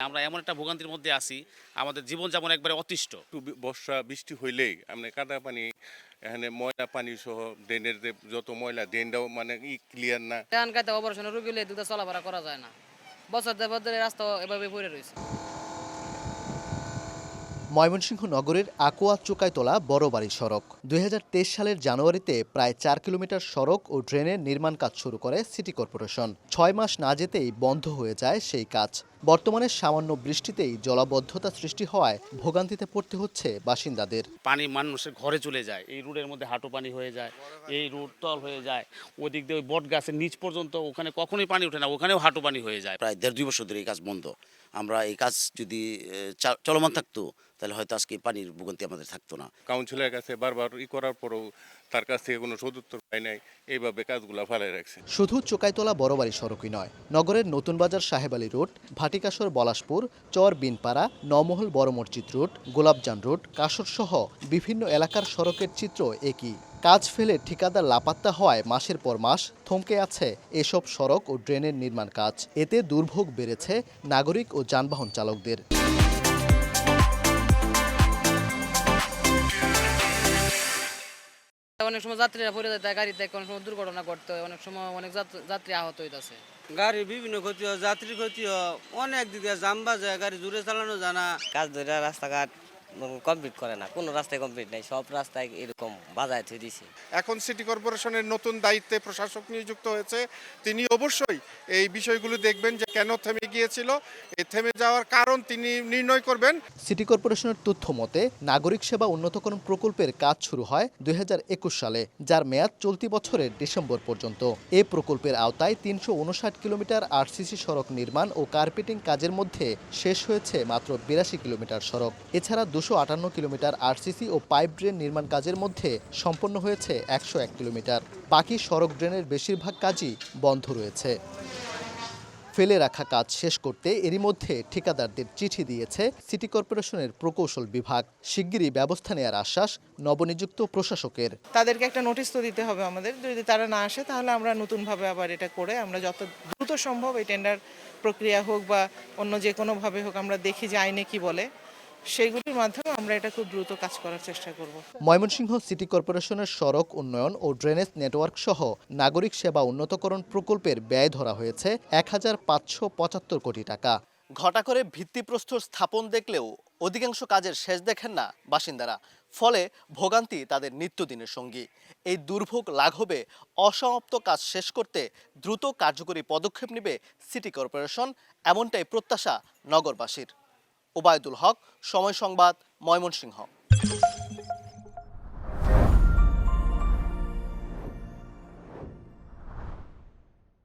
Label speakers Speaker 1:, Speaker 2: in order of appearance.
Speaker 1: আমরা এমন একটা ভোগান্তির মধ্যে আছি, আমাদের জীবনযাপন একবারে অতিষ্ঠ।
Speaker 2: একটু বর্ষা বৃষ্টি হইলেই মানে কাদা পানি, এখানে ময়লা পানি সহ ড্রেনের যে যত ময়লা, ড্রেনটাও মানে ক্লিয়ার না।
Speaker 3: ধান খাইতে অপারেশনের রোগী হলে দুধ চলাফেরা করা যায় না। বছর দেড় বছর ধরে রাস্তা এভাবে পড়ে রয়েছে।
Speaker 4: ময়মনসিংহ নগরের আকোয়া চোকাইতলা বড় বাড়ি সড়ক ২০২৩ সালের জানুয়ারিতে প্রায় ৪ কিলোমিটার সড়ক ও ড্রেনের নির্মাণ কাজ শুরু করে সিটি কর্পোরেশন। ৬ মাস না যেতেই বন্ধ হয়ে যায় সেই কাজ। বর্তমানে সামান্য বৃষ্টিতেই জলাবদ্ধতা সৃষ্টি হওয়ায় ভোগান্তিতে পড়তে হচ্ছে বাসিন্দাদের।
Speaker 1: পানি মানুষের ঘরে চলে যায়, এই রোডের মধ্যে হাঁটু পানি হয়ে যায়, এই রোড তল হয়ে যায়, ওদিক দিয়ে ওই বট গাছের নিচ পর্যন্ত ওখানে কখনোই পানি ওঠে না, ওখানেও হাঁটু পানি হয়ে যায়।
Speaker 5: প্রায় ১.৫-২ বছর ধরে এই কাজ বন্ধ। আমরা এই কাজ যদি চলমান থাকতো তাহলে হয়তো আজকে পানির ভোগান্তি আমাদের থাকতো না।
Speaker 2: কাউন্সিলের কাছে বারবার করার পরেও তার কাছ থেকে কোনো সদুত্তর পাই নাই, এইভাবে কাজগুলা ফেলাই রাখছে।
Speaker 4: শুধু চোকাইতলা বড়বাড়ি সড়কই নয়, নগরের নতুন বাজার সাহেব আলী রোড, ভাটিকাশর বলাশপুর, চর বিনপাড়া, নমহল বড় মসজিদ রোড, গোলাপজান রোড, কাশর সহ বিভিন্ন এলাকার সড়কের চিত্র একই। কাজ ফেলে ঠিকাদার লাপাত্তা হওয়ায় মাসের পর মাস থমকে আছে এসব সড়ক ও ড্রেনের নির্মাণ কাজ। এতে দুর্ভোগ বেড়েছে নাগরিক ও যানবাহন চালকদের।
Speaker 3: অনেক সময় যাত্রীরা পড়ে যেতে হয় গাড়িতে, অনেক সময় দুর্ঘটনা ঘটতে হয়, অনেক সময় অনেক যাত্রী আহত হইতেছে।
Speaker 6: গাড়ির বিভিন্ন ক্ষতি হয়, যাত্রীর ক্ষতি হয়, অনেক দিকে জাম বাজে, গাড়ি জোরে চালানো যায় না।
Speaker 7: কাজ ধরে রাস্তাঘাট কমপ্লিট করে না, কোনো রাস্তায় কমপ্লিট নাই, সব রাস্তায় এরকম বাজায় থুয়ে দিছে।
Speaker 8: এখন সিটি কর্পোরেশনের নতুন দায়িত্বে প্রশাসক নিযুক্ত হয়েছে, তিনি অবশ্যই এই বিষয়গুলো দেখবেন যে কেন থেমে গিয়েছিল, এই থেমে যাওয়ার কারণ তিনি নির্ণয় করবেন।
Speaker 4: সিটি কর্পোরেশনের তথ্য মতে নাগরিক সেবা উন্নতকরণ প্রকল্পের কাজ শুরু হয় ২০২১ সালে, যার মেয়াদ চলতি বছরের ডিসেম্বর পর্যন্ত। এ প্রকল্পের আওতায় ৩৫৯ কিলোমিটার আরসিসি সড়ক নির্মাণ ও কার্পেটিং কাজের মধ্যে শেষ হয়েছে মাত্র ৮২ কিলোমিটার সড়ক। এছাড়া ২৫৮ কিলোমিটার আরসিসি ও পাইপ ড্রেন নির্মাণ কাজের মধ্যে সম্পন্ন হয়েছে ১০১ কিলোমিটার। বাকি সড়ক ড্রেনের বেশিরভাগ কাজই বন্ধ রয়েছে। ফেলে রাখা কাজ শেষ করতে এরই মধ্যে ঠিকাদারদের চিঠি দিয়েছে সিটি কর্পোরেশনের প্রকৌশল বিভাগ। শিগগিরই ব্যবস্থা নেওয়ার আশ্বাস নবনিযুক্ত প্রশাসকের।
Speaker 9: তাদেরকে একটা নোটিশ তো দিতে হবে আমাদের, যদি তারা না আসে তাহলে আমরা নতুনভাবে আবার এটা করে আমরা যত দ্রুত সম্ভব এই টেন্ডার প্রক্রিয়া হোক বা অন্য যে কোনোভাবে হোক, আমরা দেখি যে আইনে কি বলে, সেইগুলির মাধ্যমে আমরা এটা খুব দ্রুত কাজ করার চেষ্টা করব।
Speaker 4: ময়মনসিংহ সিটি কর্পোরেশনের সড়ক উন্নয়ন ও ড্রেনেজ নেটওয়ার্ক সহ নাগরিক সেবা উন্নতকরণ প্রকল্পের ব্যয় ধরা হয়েছে ১,৫৭৫ কোটি টাকা। ঘটা করে ভিত্তিপ্রস্তর স্থাপন দেখলেও অধিকাংশ কাজের শেষ দেখেন না বাসিন্দারা। ফলে ভোগান্তি তাদের নিত্যদিনের সঙ্গী। এই দুর্ভোগ লাঘবে অসমাপ্ত কাজ শেষ করতে দ্রুত কার্যকরী পদক্ষেপ নেবে সিটি কর্পোরেশন, এমনটাই প্রত্যাশা নগরবাসীর। ওবায়দুল হক, সময় সংবাদ, ময়মনসিংহ।